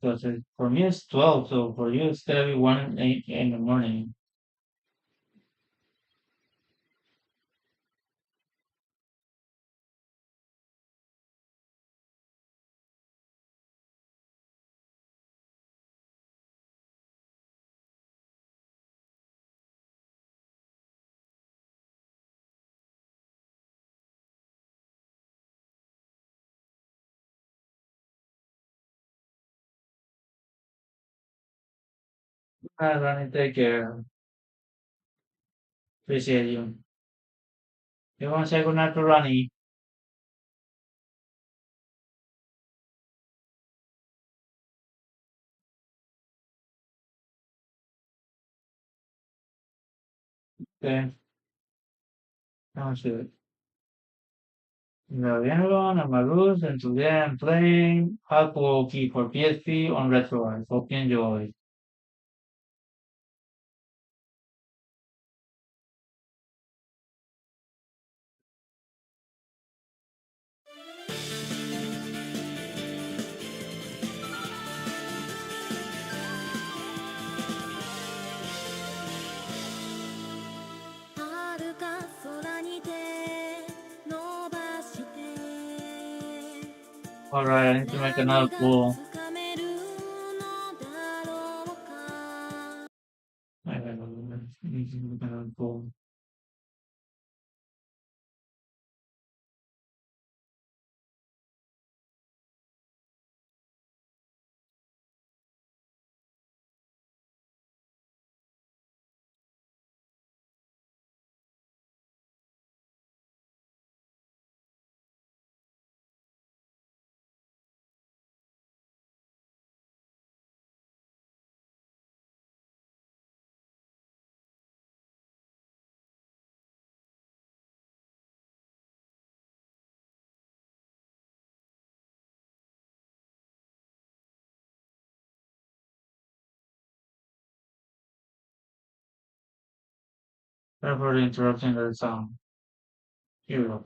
because for me it's 12, so for you it's gonna be 1 in the morning. Ronnie, take care. Appreciate you. You want to say goodnight to Ronnie? Okay, sounds good. Hello everyone, I'm Arus, and today I'm playing Hakuoki for PSP on RetroArch. Hope you enjoy. Alright, I need to make another pool. I need to make another pool. Sorry for the interruption of the song. Here we go.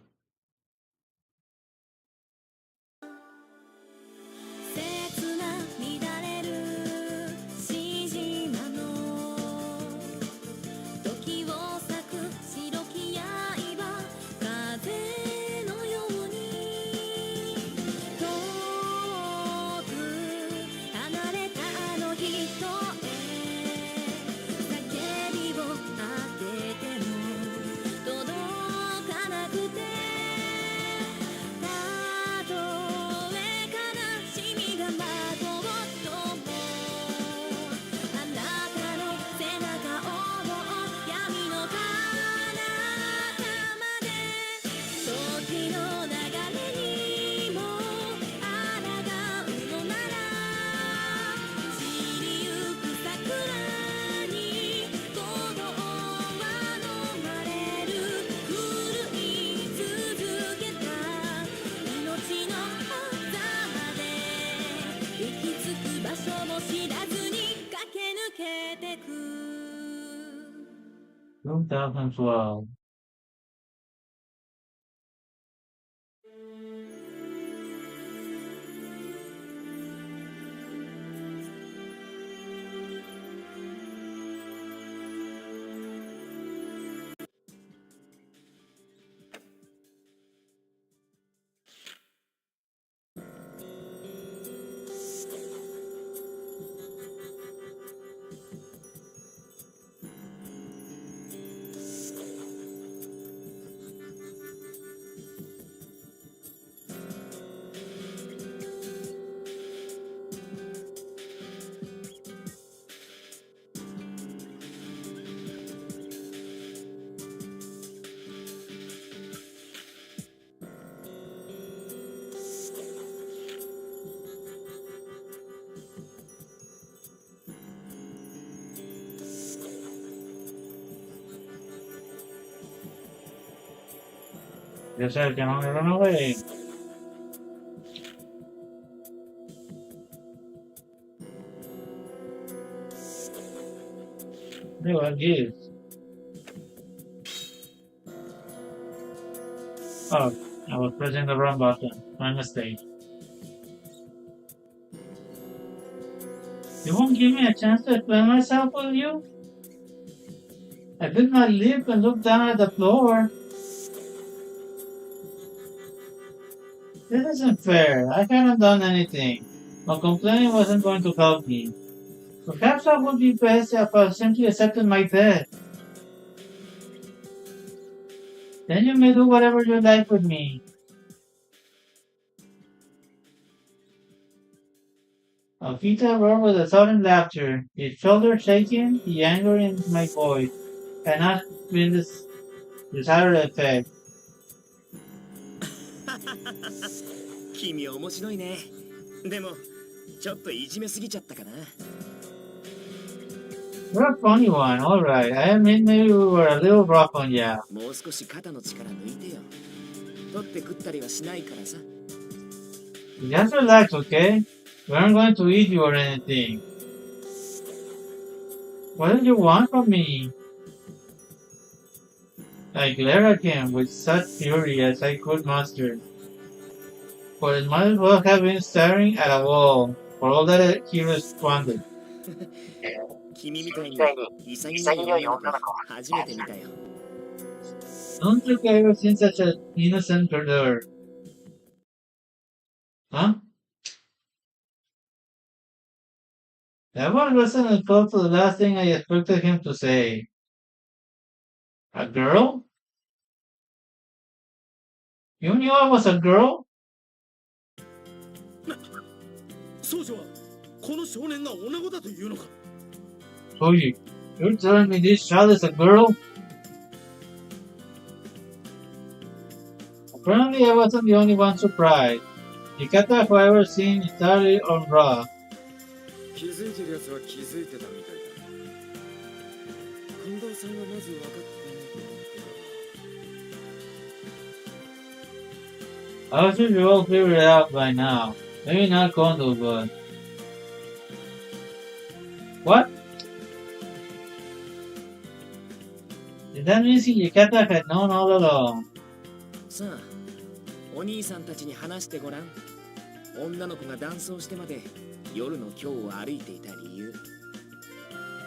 切な乱れるしじまの時を咲く白き刃風のように遠く離れたあの人へ叫びを当てても届かなくてたとえ悲しみがまとうともあなたの背中を闇の彼方まで時の流れにも抗うのなら散りゆく桜に鼓動は飲まれる震い続けた命の狭間で行き着く場所も知らずに駆け抜けてく 2012. Yo sé que no me run away. Digo, aquí. Oh, I was pressing the wrong button. My mistake. You won't give me a chance to explain myself, will you? I bit my lip and looked down at the floor. This isn't fair. I hadn't done anything. My complaining wasn't going to help me. Perhaps I would be best if I simply accepted my death. Then you may do whatever you like with me. Alfita roared with a sudden laughter, his shoulders shaking, the anger in my voice, and not with this desired effect. 君面白いね。でもちょっといじめすぎちゃったかな。 You're a funny one, alright. I admit maybe we were a little rough on ya. もう少し肩の力抜いてよ。取って食ったりはしないからさ。 Just relax, okay? We aren't going to eat you or anything. What did you want from me? I glared at him with such fury as I could muster. But it might as well have been staring at a wall, for all that he responded. 君みたいに潔い女の子初めて見たよ。 Don't think I ever seen such an innocent girl. Huh? That one wasn't close to the last thing I expected him to say. A girl? You knew I was a girl? 少女はこの少年が女子だというのか。 Koji, you're telling me this child is a girl? Apparently I wasn't the only one surprised. Yukata, who I ever seen, entirely on Raw. 気づいてるやつは気づいてたみたいだ。近藤さんがまず分かって I should you all figure it out by now. Maybe not Kondo, but... What? Did that mean Yukata had known all along? さあ、お兄さんたちに話してごらん。女の子が男装してまで夜の京を歩いていた理由。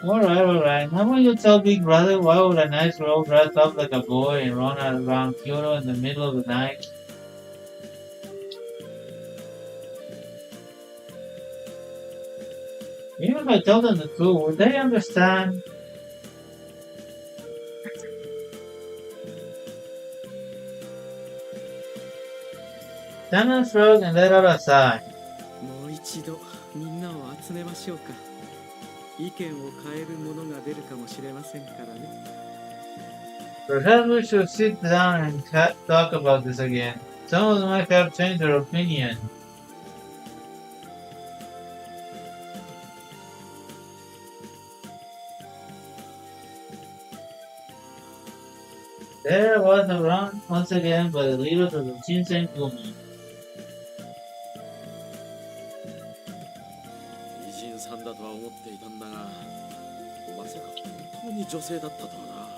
Alright. How about you tell Big Brother why would a nice girl dress up like a boy and run around Kyoto in the middle of the night? Even if I tell them the truth, would they understand? Tana shrugged and let out a sigh. もう一度みんなを集めましょうか。意見を変えるものが出るかもしれませんからね。 Perhaps we should sit down and talk about this again. Some of them might have changed their opinion. There was around once again by the leaders of the Shinsenkumi. 偉人さんだとは思っていたんだが、まさか本当に女性だったとはな。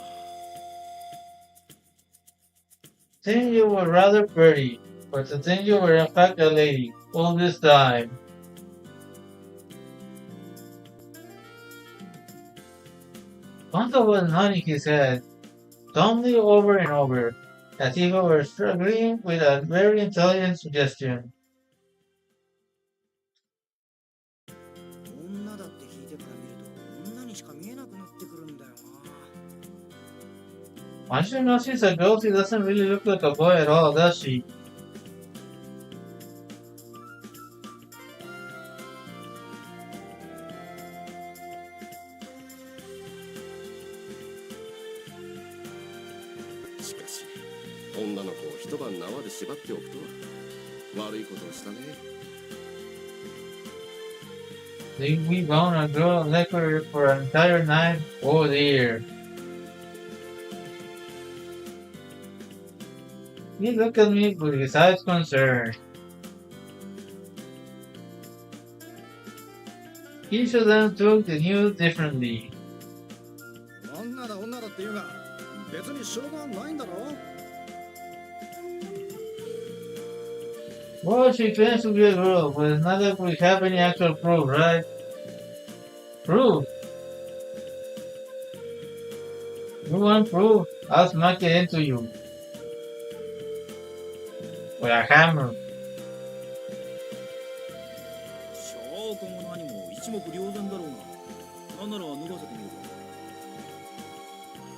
Seems you were rather pretty, but to think you were in fact a lady all this time. Gonzo was nodding his head, dumbly over and over, as if he were struggling with a very intelligent suggestion. 女だって引いてから見ると女にしか見えなくなってくるんだよな。 Once you know she's a girl, she doesn't really look like a boy at all, does she? Think we bound a girl and left her for an entire night? Oh dear. He looked at me with his eyes concerned. Each of them took the news differently. 女だ女だって言うが、別に証拠はないんだろ。 Well, she claims to be a girl, but it's not that we have any actual proof, right? Proof. You want proof? I'll smack it into you. With a hammer. 証拠も何も一目瞭然だろうが。なんなら脱がせてみるか。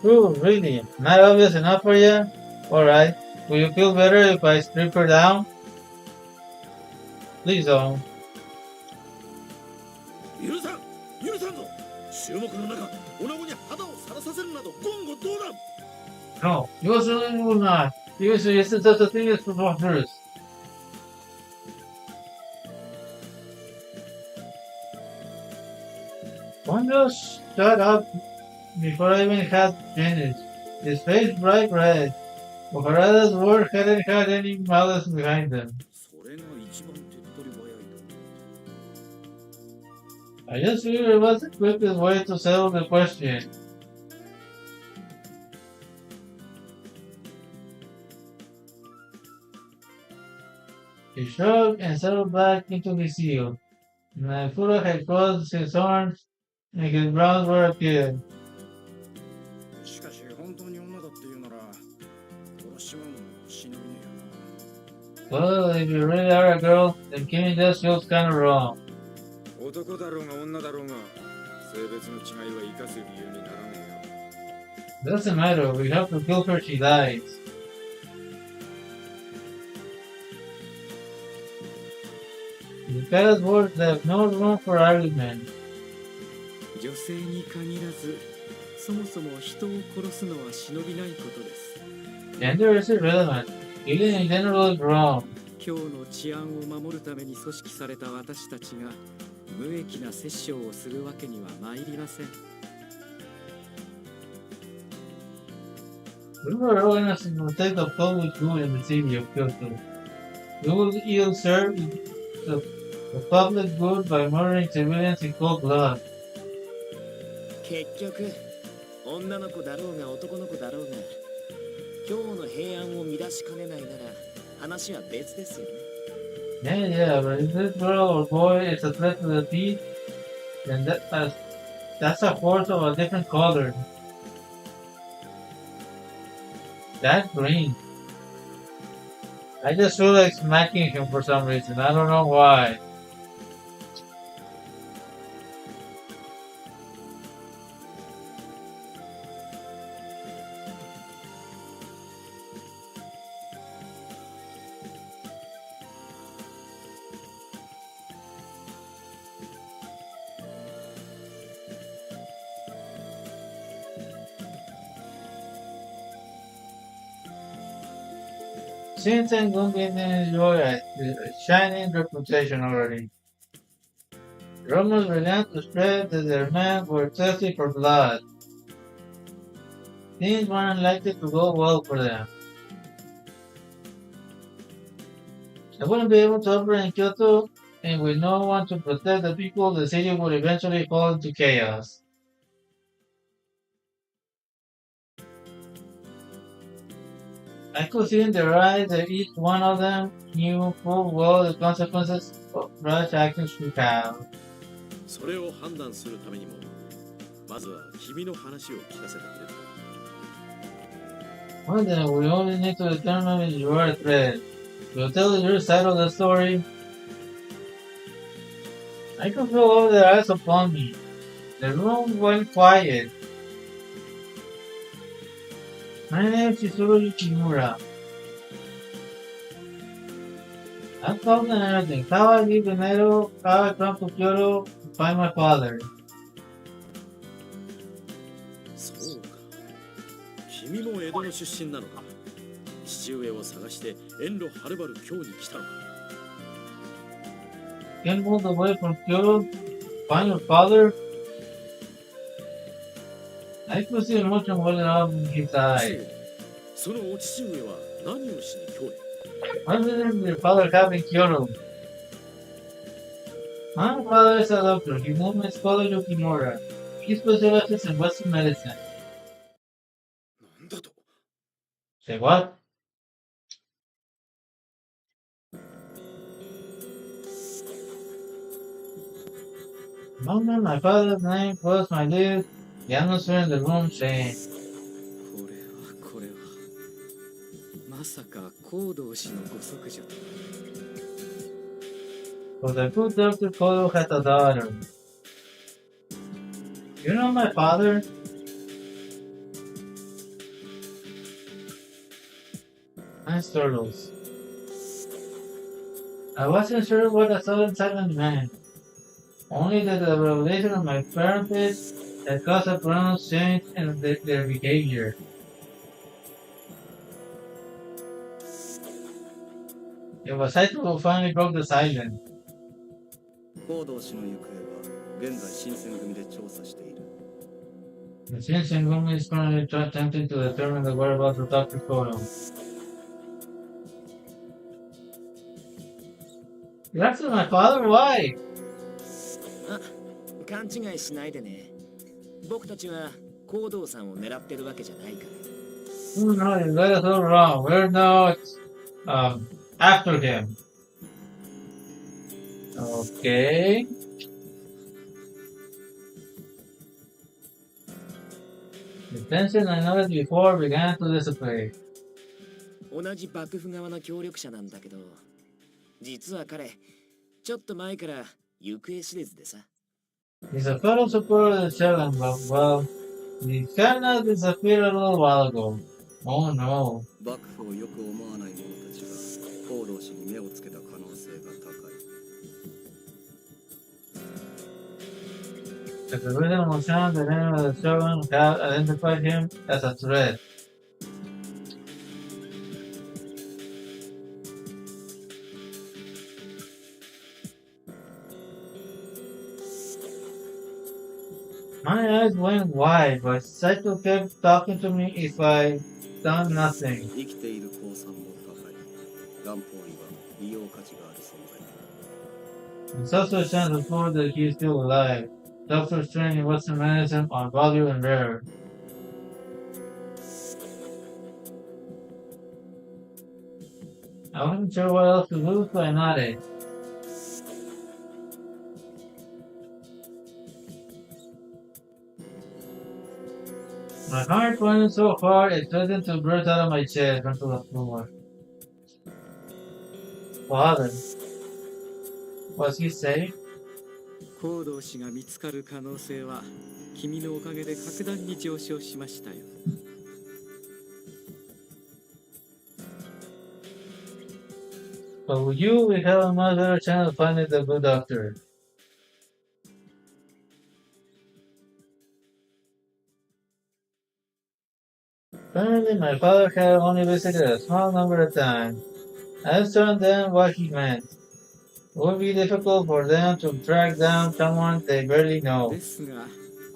Proof, really? Not obvious enough for you? Alright. Will you feel better if I strip her down? Please don't. 許さん許さんぞ。注目の中、女子に肌をさらさせるなど言語道断。 No, you certainly will not. You suggested such a thing as preposterous. One just shut up before I even had finished. His face bright red. Ojara's words hadn't had any malice behind them. それが一番手っ取り早いと。 I just figured it was the quickest way to settle the question. He shrugged and settled back into his heel. Naifura had crossed his arms and his brows were appeared. しかし本当に女だっていうなら、殺しちまうのも忍びねえよな。 Well, if you really are a girl, then killing just feels kind of wrong. 男だろうが女だろうが、性別の違いは生かす理由にならねえよ。 Doesn't matter, we have to kill her, she dies. Yukata's words left no room for argument. 女性に限らず、そもそも人を殺すのは忍びないことです。 Gender is irrelevant. Killing in general is wrong. 今日の治安を守るために組織された私たちが無益な殺生をするわけには参りません。 We were organized to protect the public good in the city of Kyoto. We will ill serve the public good by murdering civilians in cold blood. 結局女の子だろうが男の子だろうが今日の平安を乱しかねないなら話は別ですよね。 Yeah, but if this girl or boy is a threat to the peace, then that's a force of a different color. That's green. I just feel like smacking him for some reason. I don't know why. Since and Gungan enjoy a shining reputation already. Rumors began to spread that their men were thirsty for blood. Things weren't likely to go well for them. I wouldn't be able to operate in Kyoto, and with no one to protect the people, the city would eventually fall into chaos. I could see in their eyes that each one of them knew full well the consequences of rash actions would have. それを判断するためにも、まずは君の話を聞かせてくれるか。 Well then, we only need to determine if you are a threat. You'll tell your side of the story. I could feel all their eyes upon me. The room went quiet. My name is Chizuru Yukimura. I've told them everything. How I leave Veneto, how I come to Kyoto to find my father. そうか。君も江戸の出身なのか。父上を探して遠路はるばる京に来たのか。Can't move away from Kyoto to find your father? I could see emotion welling up in his eyes. そのお父上は何をしに京へ。 What business does your father have in Kyoto? My father is a doctor. His name is Father Yukimura. He specializes in Western medicine. なんだと。 Say what? moment my father's name crossed my lips, the atmosphere in the room changed. これはまさか行動氏のご息女と。 For the good Dr. Kodo had a daughter. You know my father? Nice turtles. I wasn't sure what a sudden silence meant. Only that the revelation of my parentage had caused a pronounced change in their behavior. It was Saito who finally broke the silence. 行動氏の行方は現在新選組で調査している。 The Shinshin Gumi is currently attempting to determine the whereabouts of Dr. Kodo. You actually my father? Why? あ、勘違いしないでね。僕たちは行動さんを狙ってるわけじゃないから。Oh no, you got us all wrong. We're not after him. Okay. The tension I noticed before began to dissipate. 同じ幕府側の協力者なんだけど、実は彼、ちょっと前から行方知れずでさ。He's a fellow supporter of the Shogun, but well, he kinda disappeared a little while ago. Oh no. 幕府をよく思わない者たちが行動氏に目をつけた可能性が高い。 The original Moshan, the name of the Shogun, had identified him as a threat. My eyes went wide, but Saito kept talking to me if I done nothing. 生きている降参も高い。元宝医は利用価値がある存在だ。 It's also a chance to prove that he's still alive. Doctor's training Western medicine on value and rare. I wasn't sure what else to do, so I nodded. My heart went so hard it threatened to burst out of my chest onto the floor. Father, was he safe? 行動氏が見つかる可能性は君のおかげで格段に上昇しましたよ。 But with you, we have a much better chance of finding the good doctor. Apparently, my father had only visited a small number of times. I asked them what he meant. It would be difficult for them to track down someone they barely know. ですが、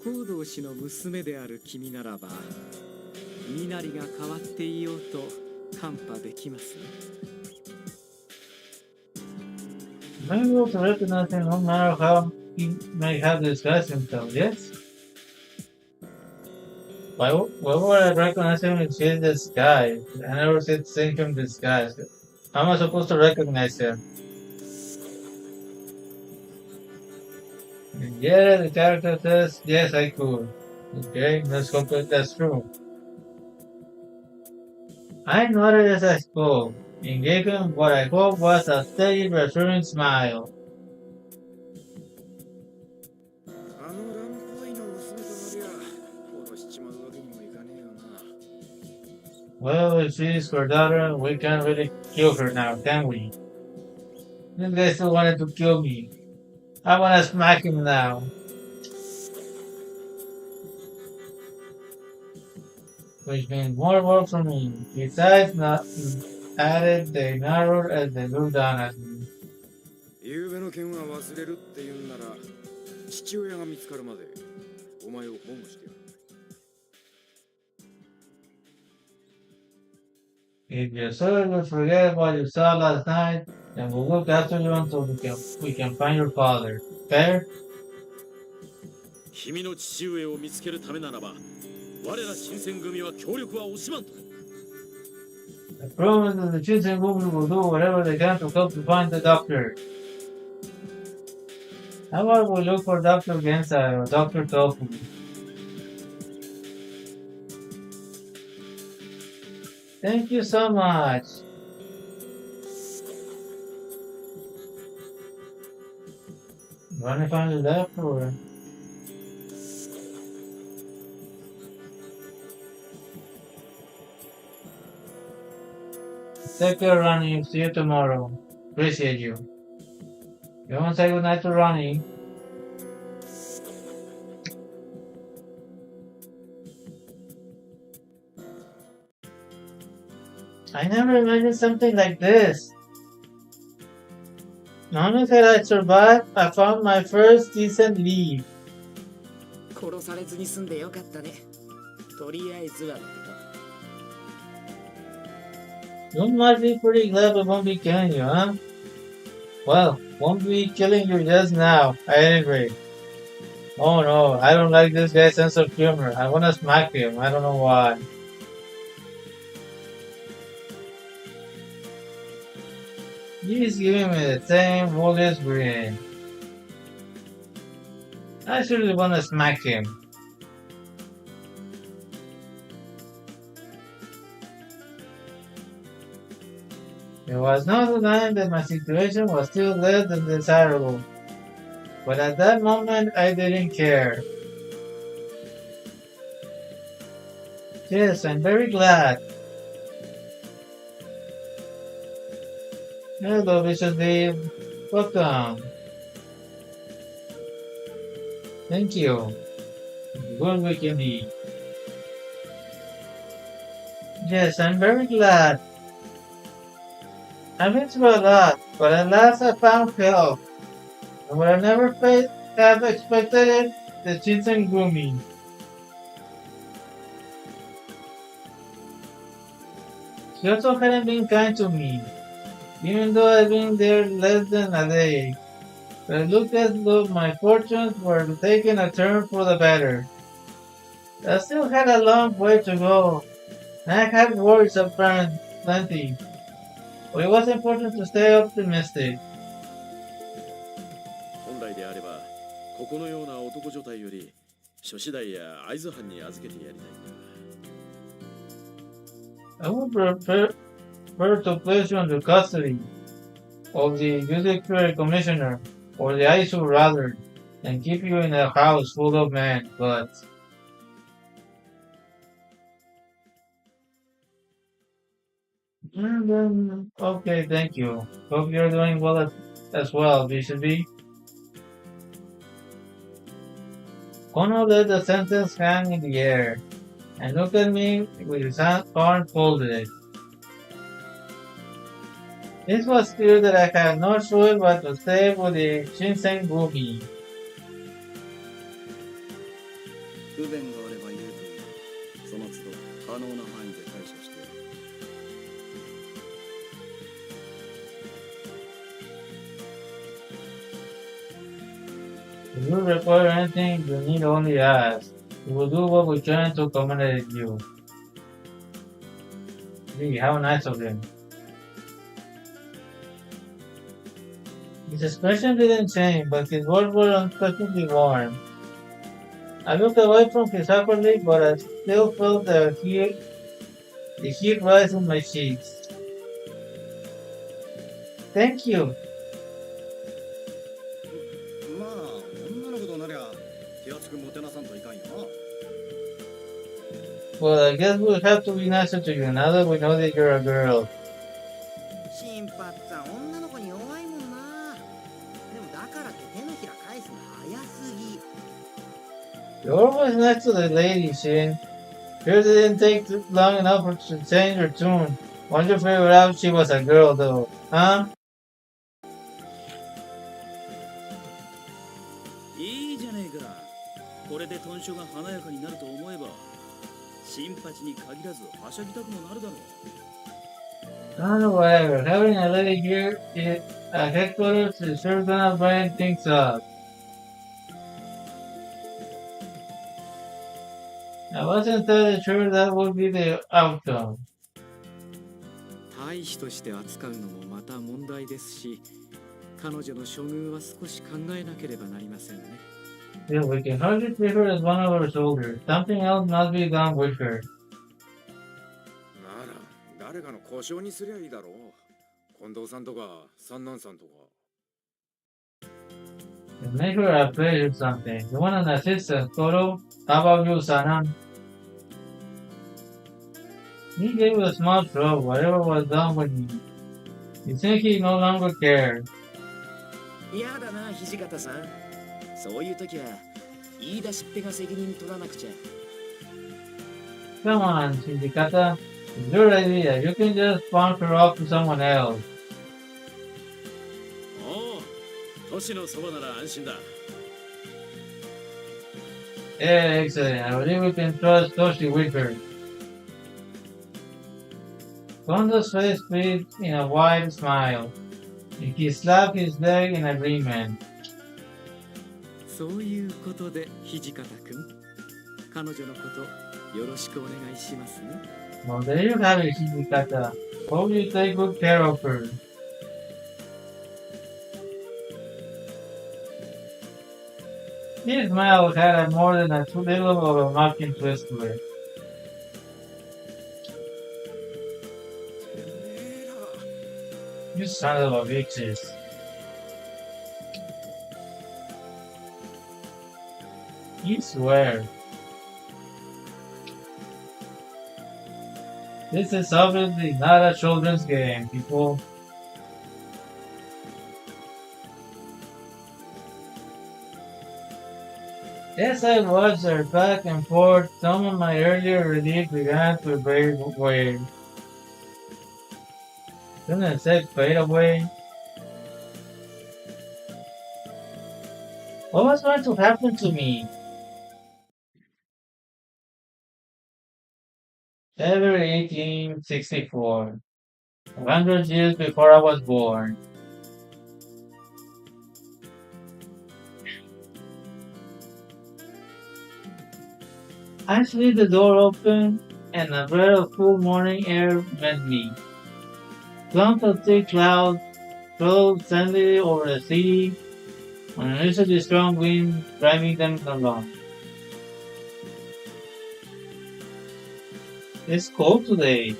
行動氏の娘である君ならば、身なりが変わっていようと看破できますね。 I'm able to recognize him no matter how he may have disguised himself, yes? Why would I recognize him in his disguise? I never seen him disguised. How am I supposed to recognize him? And yeah, the character says, yes, I could. Okay, let's hope that that's true. I nodded as I spoke, and gave him what I hope was a steady, reassuring smile. あの乱歩医の娘となりゃ殺しちまうわけにもいかねえよな。 Well, if she's her daughter, we can't really kill her now, can we? This guy still wanted to kill me. I wanna smack him now. Which means more work for me. Besides, not added, they narrowed as they looked down at me. 昨べの件は忘れるって言うんなら、父親が見つかるまでお前を保護してやる。 If your son will forget what you saw last night, then we'll look after you until we can find your father. Fair? 君の父上を見つけるためならば、我ら新選組は協力は惜しまんと。 I promise that the Shinsen movement will do whatever they can to help you find the doctor. How about we look for Dr. Gensai or Dr. Tofu? Thank you so much. Wanna find the left or? Take care, Ronnie. See you tomorrow. Appreciate you. You want to say goodnight to Ronnie? I never imagined something like this. Not only had I survived, I found my first decent lead. 殺されずに済んでよかったね。とりあえずはだけど。 You must be pretty glad we won't be killing you, huh? Well, won't be killing you just now, at any rate. Oh no, I don't like this guy's sense of humor. I wanna smack him, I don't know why. He's giving me the same oldest grin. I surely wanna smack him. There was no denying that my situation was still less than desirable. But at that moment, I didn't care. Yes, I'm very glad. Hello, Vicious Dave. Welcome. Thank you. Good week indeed. Yes, I'm very glad. I've been through a lot, but at last I found help. And what I never have expected it, the Shinsengumi. She also hadn't been kind to me, even though I've been there less than a day. But it looked as though my fortunes were taking a turn for the better. I still had a long way to go, and I had worries plenty. But it was important to stay optimistic. 本来であればここのような男所帯より諸次第や会津藩に預けてやりたいんだ。 I would prefer to place you under custody of the Judiciary Commissioner, or the ISU rather, than keep you in a house full of men, but... Okay, thank you. Hope you're doing well as well, BCB. Kono let the sentence hang in the air, and looked at me with his arm folded. It was clear that I had no choice but to stay with the Shinsengumi. 不便があれば言うといい。その都度可能な範囲で対処してやる。If you require anything, you need only ask. We will do what we can to accommodate you. Gee, how nice of him. His expression didn't change, but his words were unexpectedly warm. I looked away from his upper lip, but I still felt the heat rise in my cheeks. Thank you. まあ女の子となりゃ手厚くもてなさんといかんよな。 Well, I guess we'll have to be nicer to you now that we know that you're a girl. シンパッツァ女の子に弱いもんな。でもだからって手のひら返すの早すぎ。 You're always nice to the lady, Shin. Yours didn't take long enough for to change her tune. Once you figured out she was a girl, though, huh? いいじゃねえか。これで豚書が華やかになると思えば、新八に限らずはしゃぎたくもなるだろう。Whatever. Having a lady here at headquarters is sure gonna brighten things up. I wasn't entirely sure that would be the outcome. 大使として扱うのもまた問題ですし、彼女の処遇は少し考えなければなりませんね。Yeah, we can hardly treat her as one of our soldiers. Something else must be done with her. なら誰かの故障にすりゃいいだろう。近藤さんとか三男さんとか。And make her afraid of something. You want an assistant, Toro? How about you, Sanan? He gave a small shrug. Whatever was done with me. You think he no longer cared. 嫌だな土方さん。そういう時は言い出しっぺが責任取らなくちゃ。 Come on, Shindikata. It's your idea. You can just pawn her off to someone else. おお、都市のそばなら安心だ。 Yeah, excellent. I believe we can trust Toshi with her. Kondo's face filled in a wide smile. And he slapped his leg in agreement. そういうことで土方君、彼女のことよろしくお願いしますね。 Well, there you have it, Shindikata. Hope you take good care of her. His smile had more than a little of a mocking twist to it. You son of a bitches. You swear. This is obviously not a children's game, people. As I watched her back and forth, some of my earlier relief began to fade away. Shouldn't I say fade away? What was going to happen to me? February 1864, 100 years before I was born. I see the door open, and a breath of cool morning air met me. Clumps of thick clouds float suddenly over the city, an unusually strong wind driving them along. It's cold today.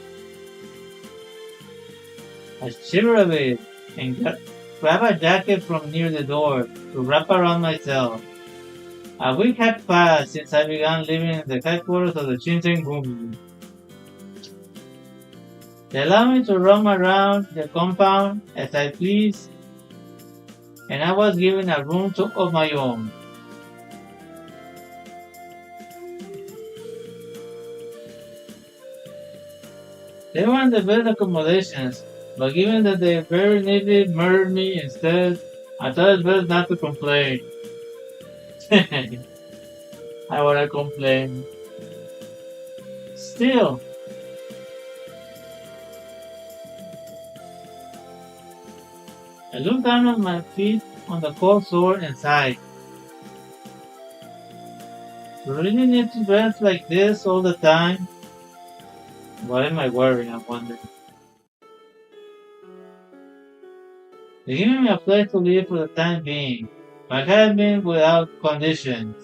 I shiver a bit and grab a jacket from near the door to wrap around myself. A week had passed since I began living in the headquarters of the Shinsengumi. They allowed me to roam around the compound as I pleased, and I was given a room of my own. They weren't the best accommodations, but given that they very neatly murdered me instead, I thought it best not to complain. I wanna complain. Still, I looked down at my feet on the cold sword and sighed. Do I really need to dress like this all the time? What am I wearing, I wonder? They're giving me a place to live for the time being. I had been without conditions.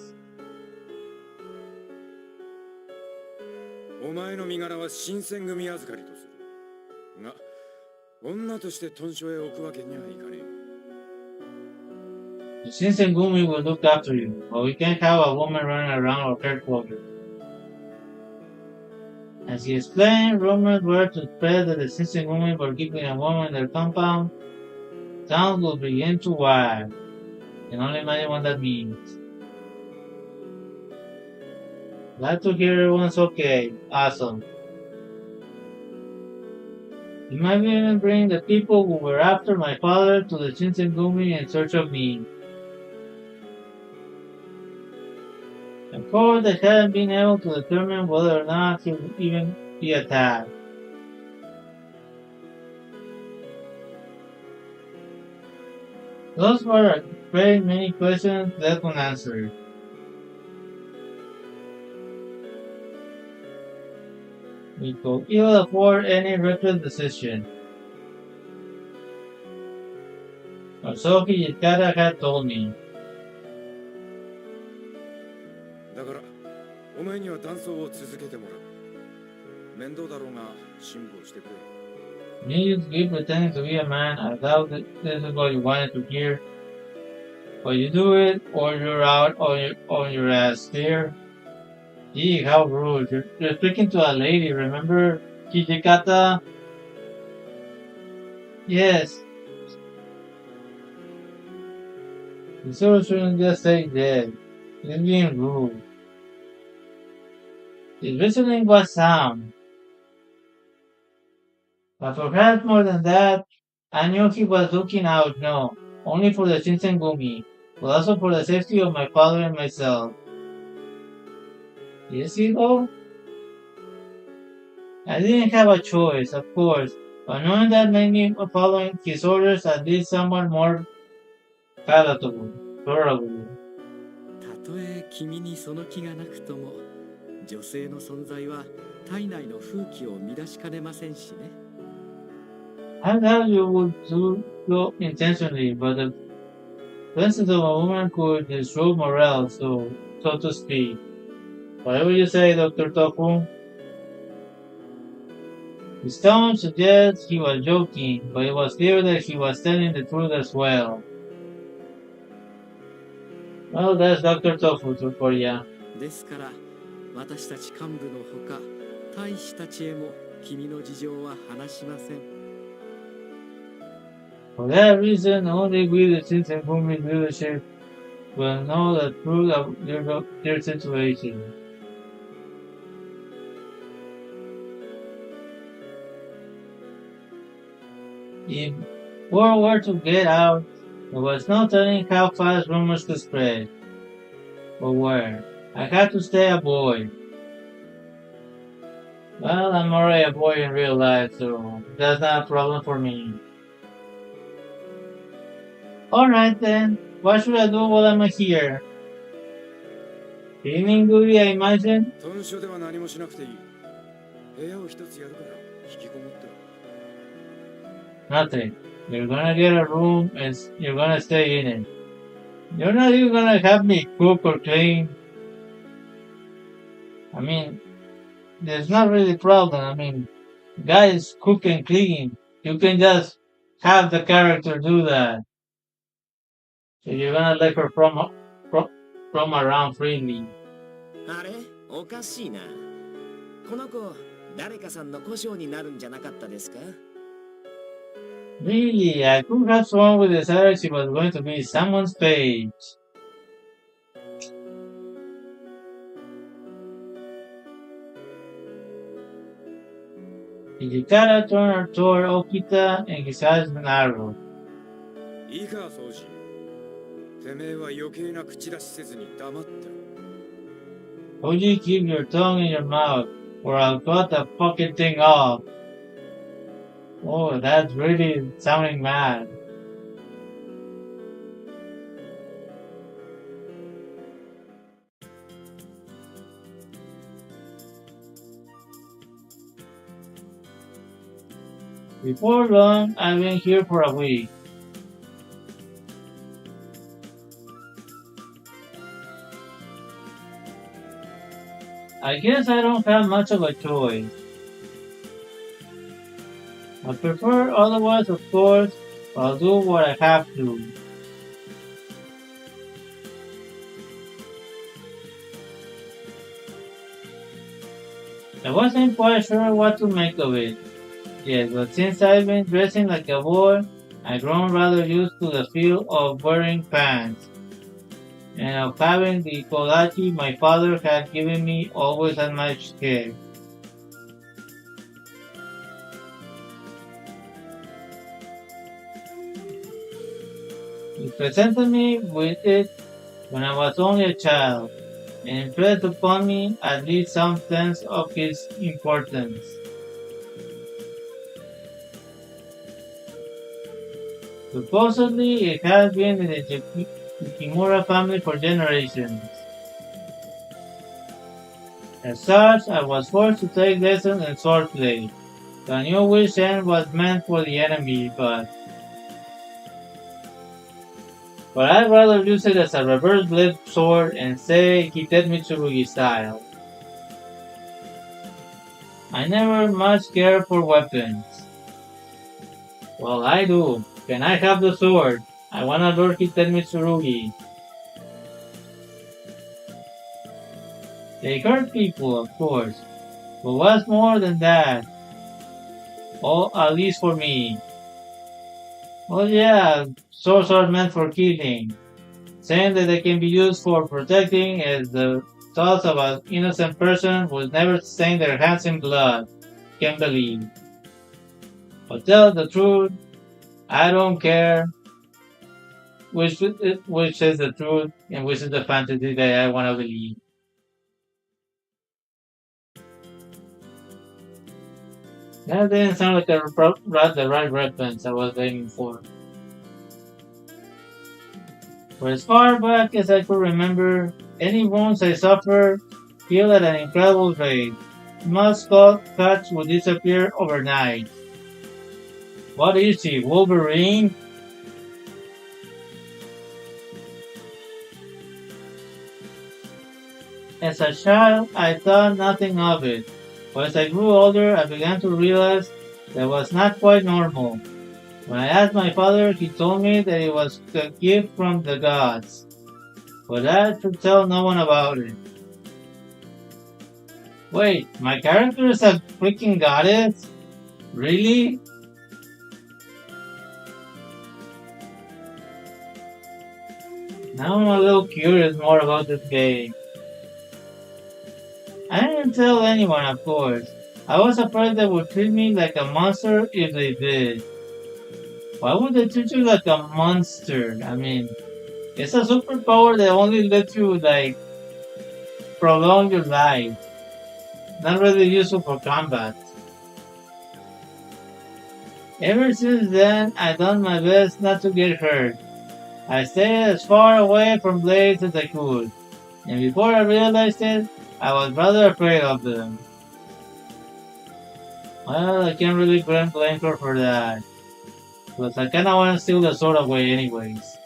お前の身柄は新選組預かりとする。が、女として屯所へ置くわけにはいかねえ。 The Shinsengumi will look after you, but we can't have a woman running around our headquarters. As he explained, rumors were to spread that the Shinsengumi were keeping a woman in their compound. Towns will begin to wag. Can only imagine what that means. Glad to hear everyone's okay. Awesome. You might even bring the people who were after my father to the Shinsengumi in search of me. Of course, they hadn't been able to determine whether or not he would even be attacked. Those were a great many questions left unanswered. We could ill afford any reckless decision. or so Hijikata had told me. だからお前には断層を続けてもらう。面倒だろうが辛抱してくれ。 You keep pretending to be a man. I doubt that this is what you wanted to hear. But you do it, or you're out on your ass there. Gee, how rude. You're speaking to a lady, remember? Hijikata? Yes. You sort of shouldn't just say that. You're being rude. His whistling was sound. But perhaps more than that, I knew he was looking out, no, only for the Shinsengumi, but also for the safety of my father and myself. Is he though? I didn't have a choice, of course, but knowing that made me following his orders at least somewhat more palatable, tolerable. たとえ君にその気がなくとも、女性の存在は体内の風紀を乱しかねませんしね。I doubt you would do so intentionally, but the presence of a woman could disrobe morale, so to speak. Whatever you say, Dr. Tofu. His tone suggests he was joking, but it was clear that he was telling the truth as well. Well, that's Dr. Tofu for ya. ですから、私たち幹部のほか、大使たちへも君の事情は話しません。For that reason, only we, the Shinsengumi leadership, will know the truth of their situation. If word were to get out, there was no telling how fast rumors could spread. But where? I had to stay a boy. Well, I'm already a boy in real life, so that's not a problem for me. Alright then, what should I do while I'm here? Cleaning duty, I imagine? 豚書では何もしなくていい。部屋を一つやるから引きこもってろ。 Nothing. You're gonna get a room and you're gonna stay in it. You're not even gonna have me cook or clean. I mean, there's not really a problem. I mean, guys cook and clean. You can just have the character do that. So you're gonna let her from around freely. あれおかしいな。この子誰かさんの故障になるんじゃなかったですか？ Really, I could have sworn we decided she was going to be someone's page. Hijikata turned toward Okita and his eyes narrowed. いいか、掃除。てめえは余計な口出しせずに黙ってろ。 Oji, keep your tongue in your mouth, or I'll cut the fucking thing off. Oh, that's really sounding mad. Before long, I've been here for a week. I guess I don't have much of a choice. I prefer otherwise, of course, but I'll do what I have to. I wasn't quite sure what to make of it yet, but since I've been dressing like a boy, I've grown rather used to the feel of wearing pants, and of having the kodachi my father had given me always at my head. He presented me with it when I was only a child, and impressed upon me at least some sense of its importance. Supposedly, it has been in the Yukimura family for generations. As such, I was forced to take lessons in swordplay. I knew which end was meant for the enemy, but but I'd rather use it as a reverse blade sword and say Kitetsu Mitsurugi style. I never much care for weapons. Well, I do. Can I have the sword? I wanna Lord Kitetsu Mitsurugi. They hurt people, of course, but what's more than that? Oh, at least for me. Well, yeah, swords are meant for killing. Saying that they can be used for protecting is the thoughts of an innocent person who's never stained their hands in blood. Can't believe. But tell the truth, I don't care which is the truth and which is the fantasy that I want to believe. That didn't sound like the right reference I was aiming for. For as far back as I could remember, any wounds I suffered healed at an incredible rate. Most cuts would disappear overnight. What is he, Wolverine? As a child, I thought nothing of it, but as I grew older, I began to realize that was not quite normal. When I asked my father, he told me that it was a gift from the gods, but I should tell no one about it. Wait, my character is a freaking goddess? Really? Now I'm a little curious more about this game. I didn't tell anyone, of course. I was afraid they would treat me like a monster if they did. Why would they treat you like a monster? I mean, it's a superpower that only lets you, like, prolong your life. Not really useful for combat. Ever since then, I've done my best not to get hurt. I stayed as far away from blades as I could, and before I realized it, I was rather afraid of them. Well, I can't really blame her for that, because I kinda wanna steal the sword away anyways.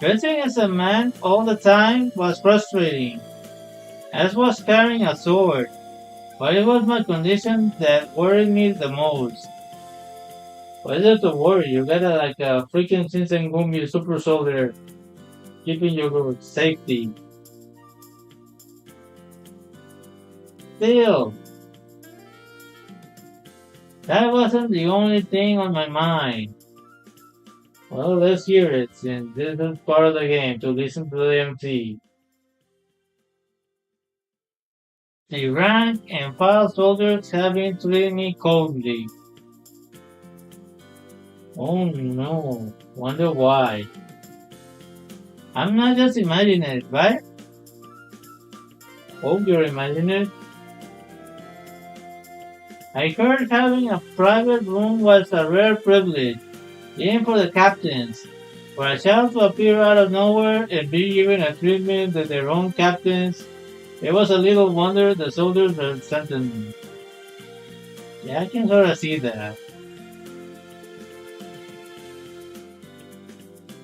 Dressing as a man all the time was frustrating, as was carrying a sword, but it was my condition that worried me the most. Why is there to worry? You got like a freaking Shinsengumi super soldier keeping your safety. Still, that wasn't the only thing on my mind. Well, let's hear it, since this is part of the game, to listen to the MC. The rank and file soldiers have been treating me coldly. Oh no, wonder why. I'm not just imagining it, right? Hope you're imagining it. I heard having a private room was a rare privilege, even for the captains. For a child to appear out of nowhere and be given a treatment that their own captains, it was a little wonder the soldiers were sending me. Yeah, I can sort of see that.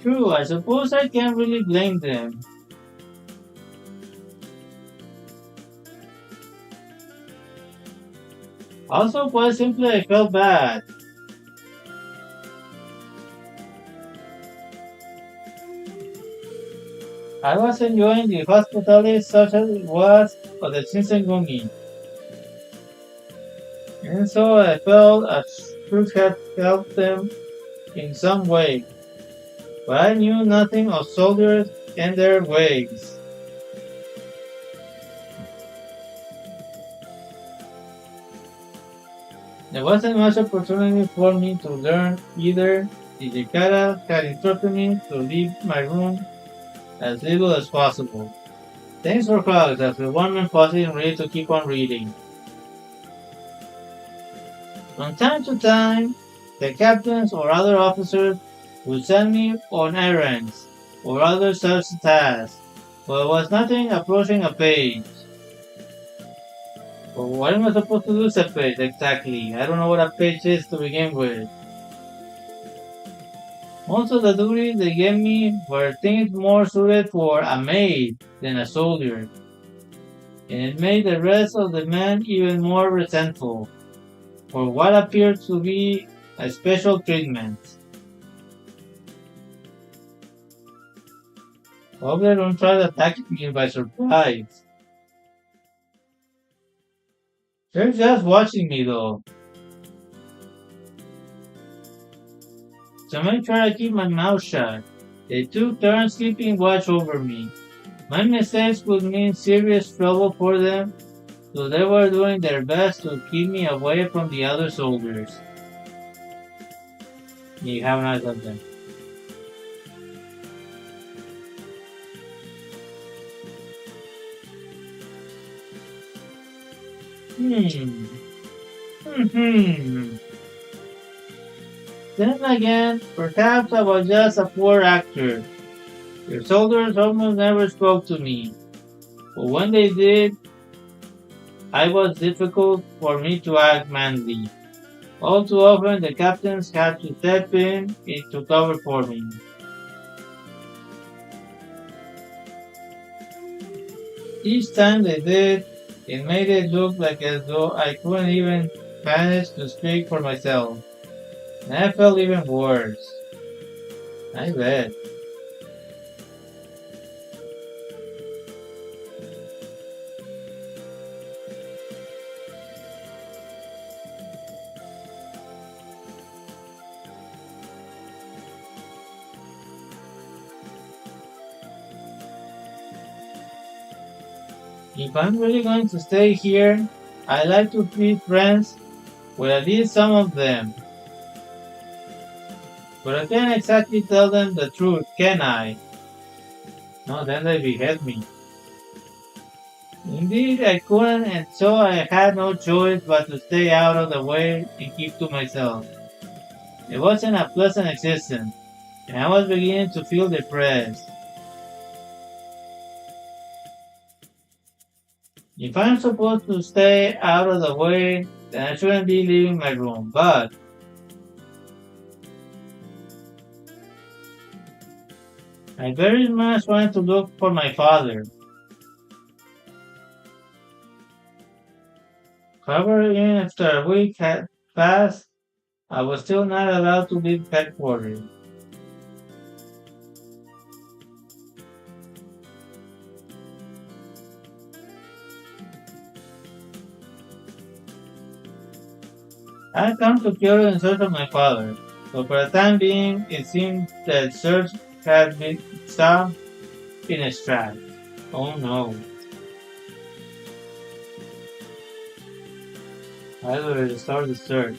True, I suppose I can't really blame them. Also, quite simply, I felt bad. I was enjoying the hospitality such as it was for the Shinsengumi, and so I felt I should have helped them in some way. But I knew nothing of soldiers and their ways. There wasn't much opportunity for me to learn either. The Yukara had instructed me to leave my room as little as possible. Thanks for hugs after one man pausing and ready to keep on reading. From time to time, the captains or other officers would send me on errands or other such tasks, but it was nothing approaching a page. Well, what am I supposed to do with a page exactly? I don't know what a page is to begin with. Most of the duties they gave me were things more suited for a maid than a soldier, and it made the rest of the men even more resentful for what appeared to be a special treatment. Hope they don't try to attack me by surprise. They're just watching me though. So I try to keep my mouth shut. They took turns keeping watch over me. My mistakes would mean serious trouble for them, so they were doing their best to keep me away from the other soldiers. You have not done them. Then again, perhaps I was just a poor actor. The soldiers almost never spoke to me, but when they did, it was difficult for me to act manly. All too often, the captains had to step in to cover for me. Each time they did, it made it look like as though I couldn't even manage to speak for myself. And I felt even worse. I bet. If I'm really going to stay here, I'd like to be friends with at least some of them. But I can't exactly tell them the truth, can I? No, then they behead me. Indeed, I couldn't, and so I had no choice but to stay out of the way and keep to myself. It wasn't a pleasant existence, and I was beginning to feel depressed. If I'm supposed to stay out of the way, then I shouldn't be leaving my room, but I very much wanted to look for my father. However, even after a week had passed, I was still not allowed to leave headquarters. I had come to Kyoto in search of my father, but for the time being, it seemed that search had been stopped in its tracks. Oh no. I will restart the search.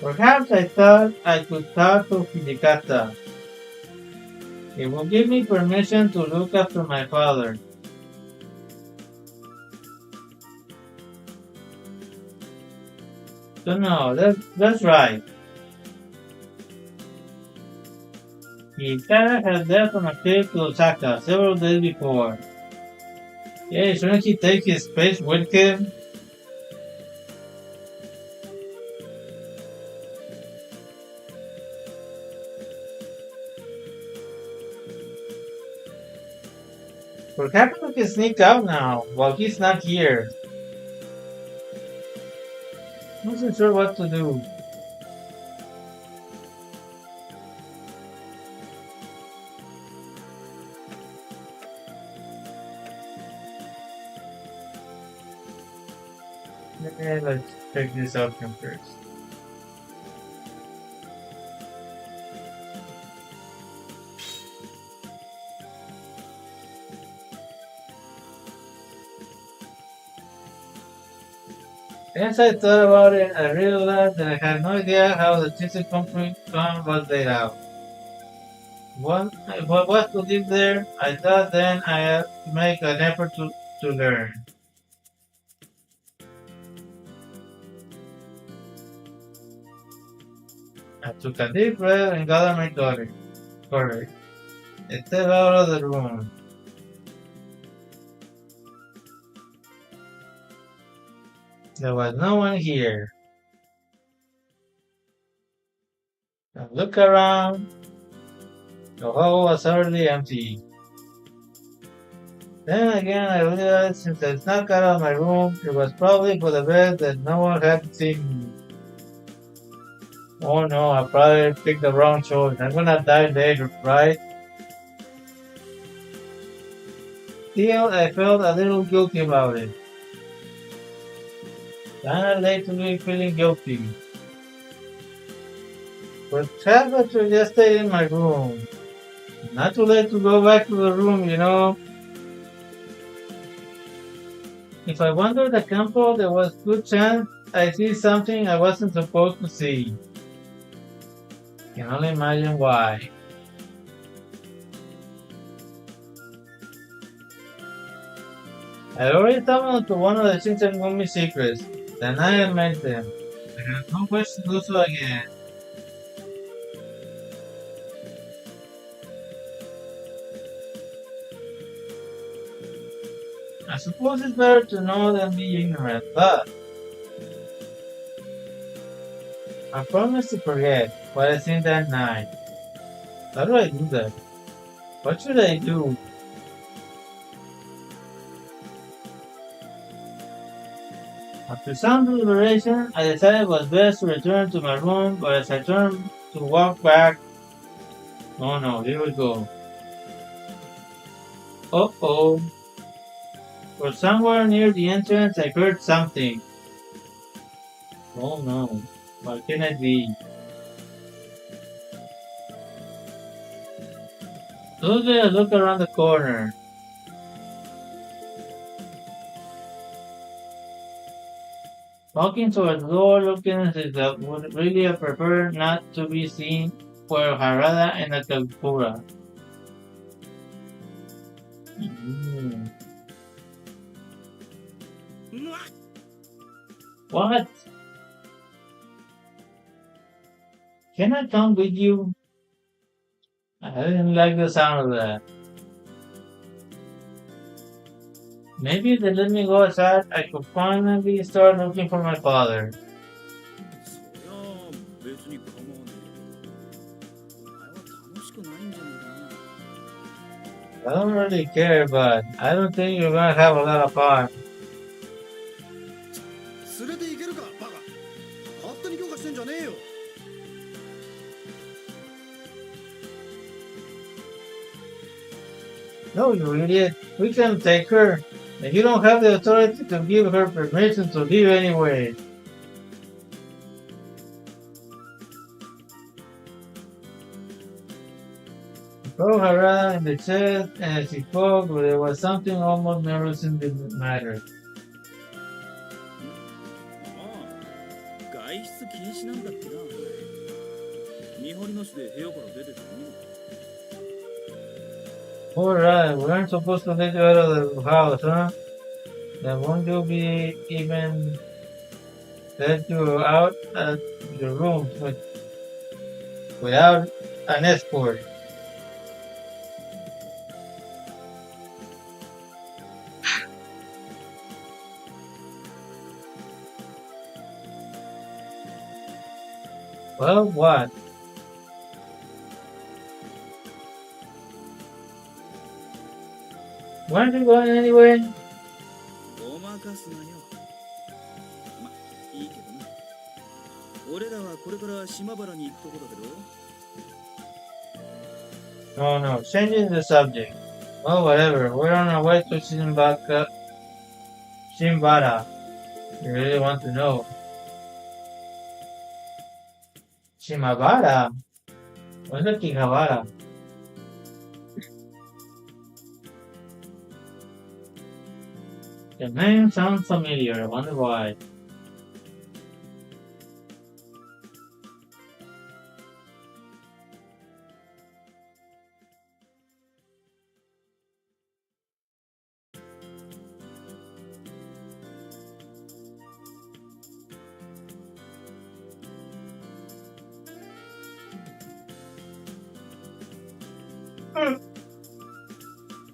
Perhaps I thought I could talk to Hidekata. It would give me permission to look after my father. So no, that's right. Hidekata had left on a trip to Osaka several days before. Yeah, shouldn't he take his space with him? Perhaps we can sneak out now while he's not here. I wasn't sure what to do. Let's check this option first. As I thought about it, I realized that I had no idea how the Tinsel Company was laid out. If I was to live there, I thought then I had to make an effort to learn. I took a deep breath and gathered my courage. I stepped out of the room. There was no one here. I look around. The hall was hardly empty. Then again, I realized since I snuck out of my room, it was probably for the best that no one had seen me. Oh no, I probably picked the wrong choice. I'm gonna die later, right? Still, I felt a little guilty about it. Kinda late to be feeling guilty. But perhaps I just stay in my room. Not too late to go back to the room, you know. If I wandered the campo, there was good chance I see something I wasn't supposed to see. Can only imagine why. I already stumbled into one of the Shinsengumi secrets. Then I admit them. I have no wish to do so again. I suppose it's better to know than be ignorant, but I promise to forget what I seen that night. How do I do that? What should I do? After some deliberation, I decided it was best to return to my room, but as I turned to walk back, oh no, here we go. Uh-oh. For somewhere near the entrance, I heard something. Oh no, what can it be? Slowly I look around the corner. Walking towards the door looking as if I would really have preferred not to be seen were Harada and Akagura. What? Can I come with you? I didn't like the sound of that. Maybe if they let me go outside, I could finally start looking for my father. そりゃあ別に構わねえけどお前は楽しくないんじゃねえかな。 I don't really care, but I don't think you're gonna have a lot of fun. 連れて行けるかバカ勝手に許可してんじゃねえよ No, you idiot. We can take her. And you don't have the authority to give her permission to leave anyway. He poked Harada in the chest, and as he spoke, there was something almost nervous in the matter. ああ外出禁止なんだっけな。見張りなしで部屋から出ててもいいのか。 Alright, we aren't supposed to let you out of the house, huh? Then won't you be even let you out of your room without an escort? Well, what? Weren't you going anyway? ごまかすなよ。ま、いいけどな。俺らはこれから島原に行くとこだけど。 No, no, changing the subject. Well, whatever. We're on our way to Shimbara. You really want to know. Shimabara? What's the Kihabara? The name sounds familiar. I wonder why.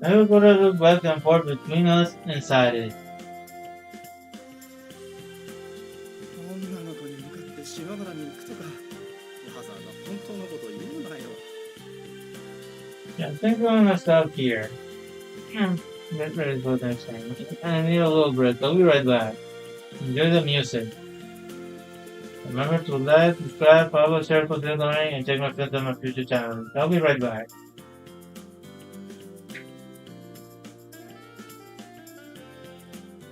I was gonna look back and forth between us and decided. 女の子に向かって島原に行くとかわざわざ本当のこと言うなよ。 Yeah, I think we're gonna stop here. Get ready for the next time. I need a little break. I'll be right back. Enjoy the music. Remember to like, subscribe, follow, share, consider donating, and check my films on my future channels. I'll be right back.